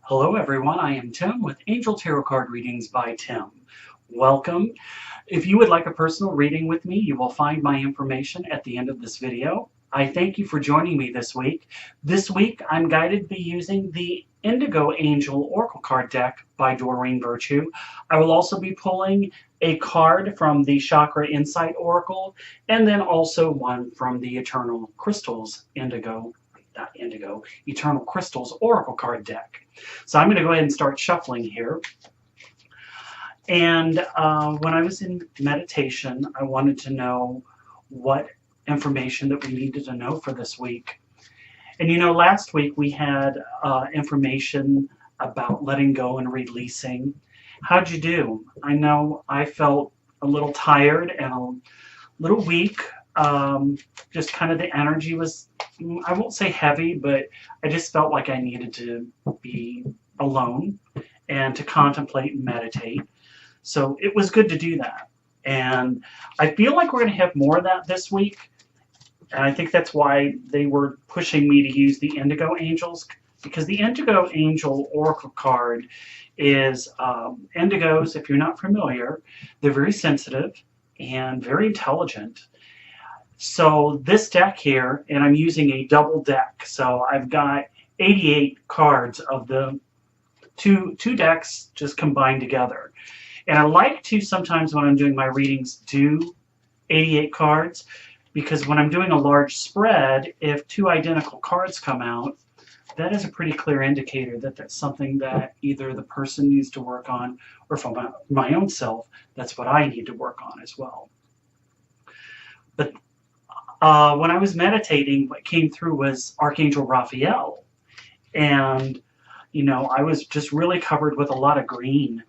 Hello everyone, I am Tim with Angel Tarot Card Readings by Tim. Welcome. If you would like a personal reading with me, you will find my information at the end of this video. I thank you for joining me this week. This week I'm guided to be using the Indigo Angel Oracle card deck by Doreen Virtue. I will also be pulling a card from the Chakra Insight Oracle and then also one from the Eternal Crystals Eternal Crystals Oracle card deck. So I'm going to go ahead and start shuffling here. And when I was in meditation, I wanted to know what information that we needed to know for this week. And you know, last week we had information about letting go and releasing. How'd you do? I know I felt a little tired and a little weak. Just kind of the energy was, I won't say heavy, but I just felt like I needed to be alone and to contemplate and meditate. So it was good to do that. And I feel like we're going to have more of that this week. And I think that's why they were pushing me to use the Indigo Angels, because the Indigo Angel Oracle card is indigos, if you're not familiar, they're very sensitive and very intelligent. So this deck here, and I'm using a double deck, so I've got 88 cards of the two decks just combined together. And I like to sometimes when I'm doing my readings do 88 cards, because when I'm doing a large spread, if two identical cards come out, that is a pretty clear indicator that that's something that either the person needs to work on, or for my own self, that's what I need to work on as well. But when I was meditating, what came through was Archangel Raphael. And, you know, I was just really covered with a lot of green.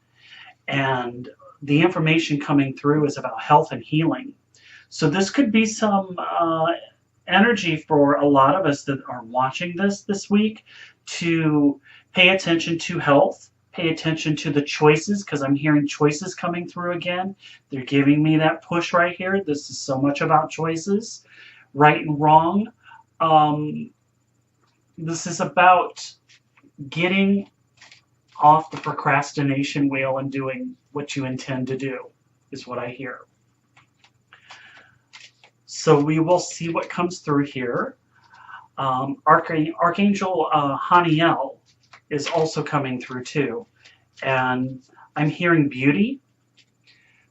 And the information coming through is about health and healing. So this could be some energy for a lot of us that are watching this week to pay attention to health, pay attention to the choices, because I'm hearing choices coming through again. They're giving me that push right here. This is so much about choices, right and wrong. This is about getting off the procrastination wheel and doing what you intend to do, is what I hear. So we will see what comes through here. Archangel Haniel is also coming through too. And I'm hearing beauty.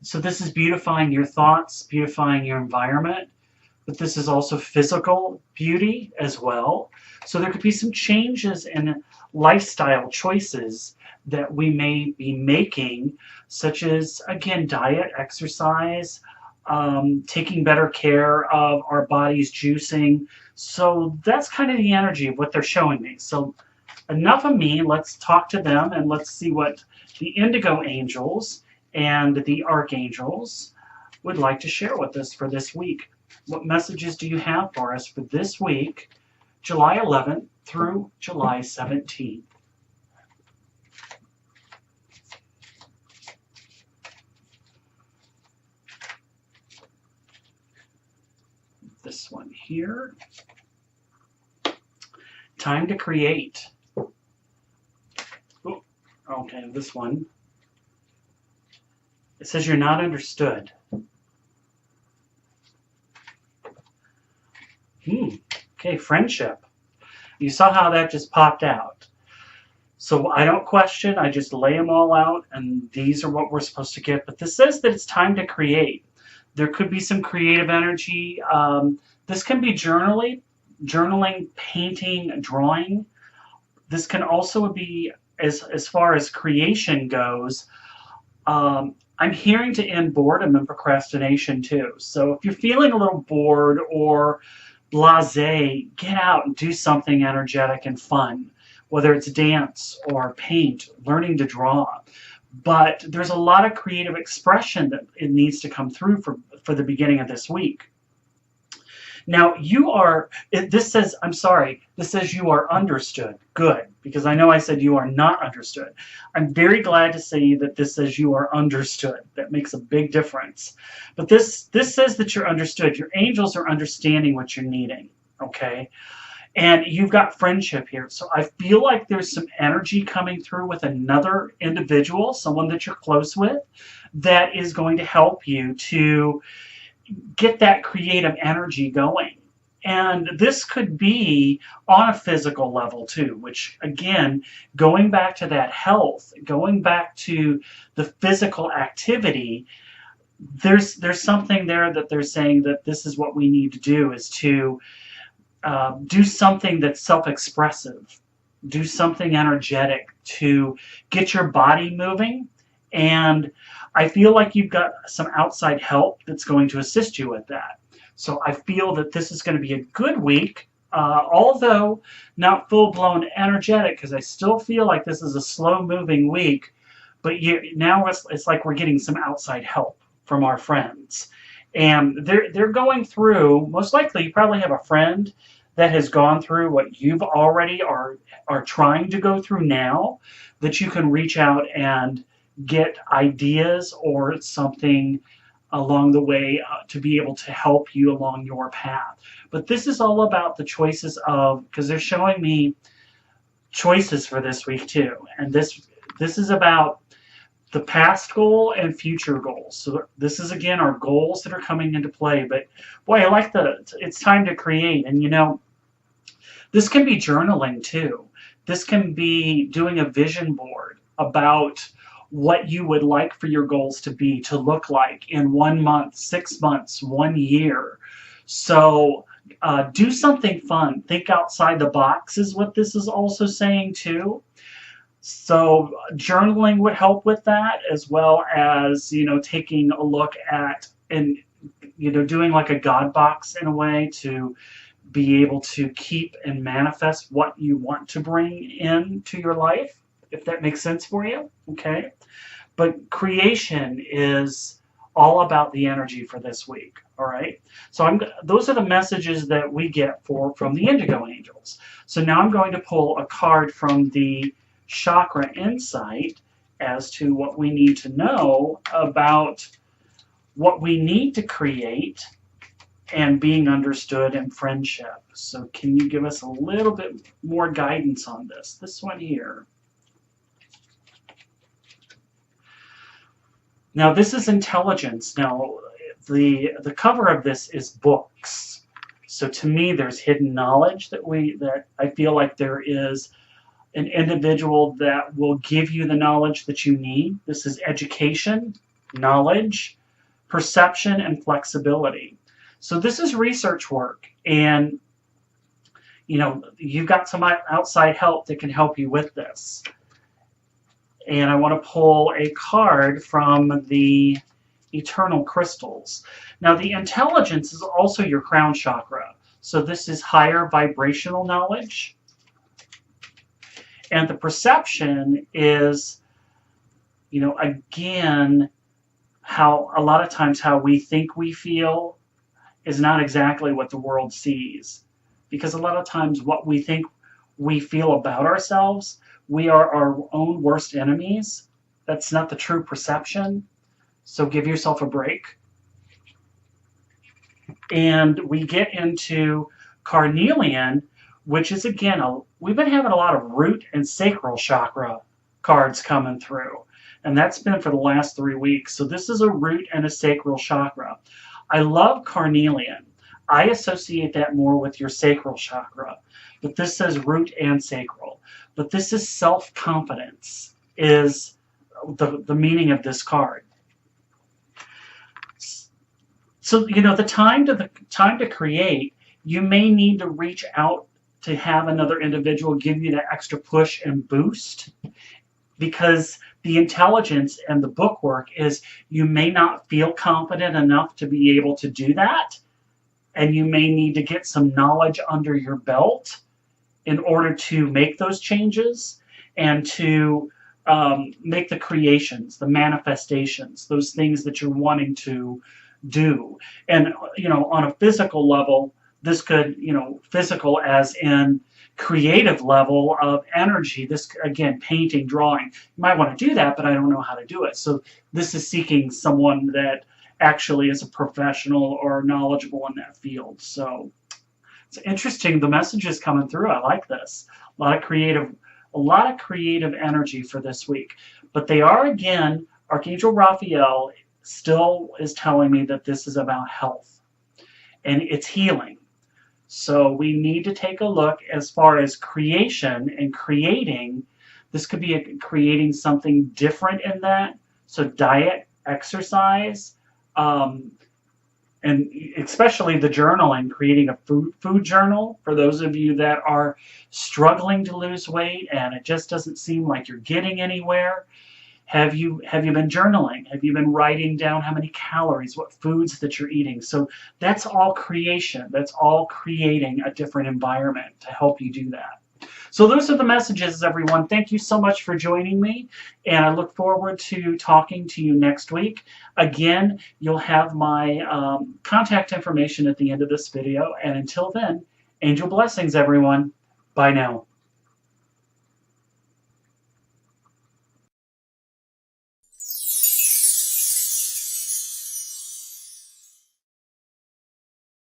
So this is beautifying your thoughts, beautifying your environment, but this is also physical beauty as well. So there could be some changes in lifestyle choices that we may be making, such as, again, diet, exercise, taking better care of our body's juicing. So that's kind of the energy of what they're showing me. So enough of me, let's talk to them and let's see what the Indigo Angels and the Archangels would like to share with us for this week. What messages do you have for us for this week, July 11th through July 17th? This one here. Time to create. Ooh, okay, this one. It says you're not understood. Okay, friendship. You saw how that just popped out. So I don't question, I just lay them all out, and these are what we're supposed to get. But this says that it's time to create. There could be some creative energy. This can be journaling, painting, drawing. This can also be, as far as creation goes, I'm hearing to end boredom and procrastination too. So if you're feeling a little bored or blasé, get out and do something energetic and fun, whether it's dance or paint, learning to draw. But there's a lot of creative expression that it needs to come through for the beginning of this week. Now, this says, I'm sorry, this says you are understood. Good, because I know I said you are not understood. I'm very glad to see that this says you are understood. That makes a big difference. But this says that you're understood. Your angels are understanding what you're needing, okay? And you've got friendship here. So I feel like there's some energy coming through with another individual, someone that you're close with, that is going to help you to get that creative energy going. And this could be on a physical level too, which again, going back to that health, going back to the physical activity, there's something there that they're saying that this is what we need to do, is to do something that's self-expressive, do something energetic to get your body moving. And I feel like you've got some outside help that's going to assist you with that. So I feel that this is going to be a good week, although not full-blown energetic, because I still feel like this is a slow-moving week. But now it's like we're getting some outside help from our friends. And they're going through, most likely you probably have a friend that has gone through what you've already are trying to go through now, that you can reach out and get ideas or something along the way to be able to help you along your path. But this is all about the choices of, because they're showing me choices for this week too. And this is about the past goal and future goals. So this is again our goals that are coming into play. But boy, I like it's time to create. And you know, this can be journaling too. This can be doing a vision board about what you would like for your goals to be, to look like in 1 month, 6 months, 1 year. So do something fun. Think outside the box is what this is also saying too. So journaling would help with that, as well as, you know, taking a look at and, you know, doing like a God box in a way to be able to keep and manifest what you want to bring into your life, if that makes sense for you. Okay. But creation is all about the energy for this week. All right. So those are the messages that we get from the Indigo Angels. So now I'm going to pull a card from the Chakra Insight as to what we need to know about what we need to create and being understood in friendship. So can you give us a little bit more guidance on this? This one here. Now this is intelligence. Now the cover of this is books. So to me there's hidden knowledge that I feel like there is an individual that will give you the knowledge that you need. This is education, knowledge, perception, and flexibility. So this is research work, and you know, you've got some outside help that can help you with this. And I want to pull a card from the Eternal Crystals. Now the intelligence is also your crown chakra. So this is higher vibrational knowledge. And the perception is, you know, again, how a lot of times how we think we feel is not exactly what the world sees. Because a lot of times what we think we feel about ourselves, we are our own worst enemies. That's not the true perception. So give yourself a break. And we get into carnelian, which is again, we've been having a lot of root and sacral chakra cards coming through. And that's been for the last 3 weeks. So this is a root and a sacral chakra. I love carnelian. I associate that more with your sacral chakra. But this says root and sacral. But this is self-confidence, is the meaning of this card. So, you know, the time to create, you may need to reach out to have another individual give you that extra push and boost, because the intelligence and the book work is you may not feel confident enough to be able to do that, and you may need to get some knowledge under your belt in order to make those changes and to make the creations, the manifestations, those things that you're wanting to do. And, you know, on a physical level, this could, you know, physical as in creative level of energy. This, again, painting, drawing. You might want to do that, but I don't know how to do it. So this is seeking someone that actually is a professional or knowledgeable in that field. So It's interesting. The messages coming through. I like this. A lot of creative energy for this week. But they are, again, Archangel Raphael still is telling me that this is about health and it's healing. So we need to take a look as far as creation and creating. This could be creating something different in that. So diet, exercise, and especially the journaling, creating a food journal for those of you that are struggling to lose weight and it just doesn't seem like you're getting anywhere. Have you been journaling? Have you been writing down how many calories, what foods that you're eating? So that's all creation. That's all creating a different environment to help you do that. So those are the messages, everyone. Thank you so much for joining me, and I look forward to talking to you next week. Again, you'll have my contact information at the end of this video, and until then, angel blessings, everyone. Bye now.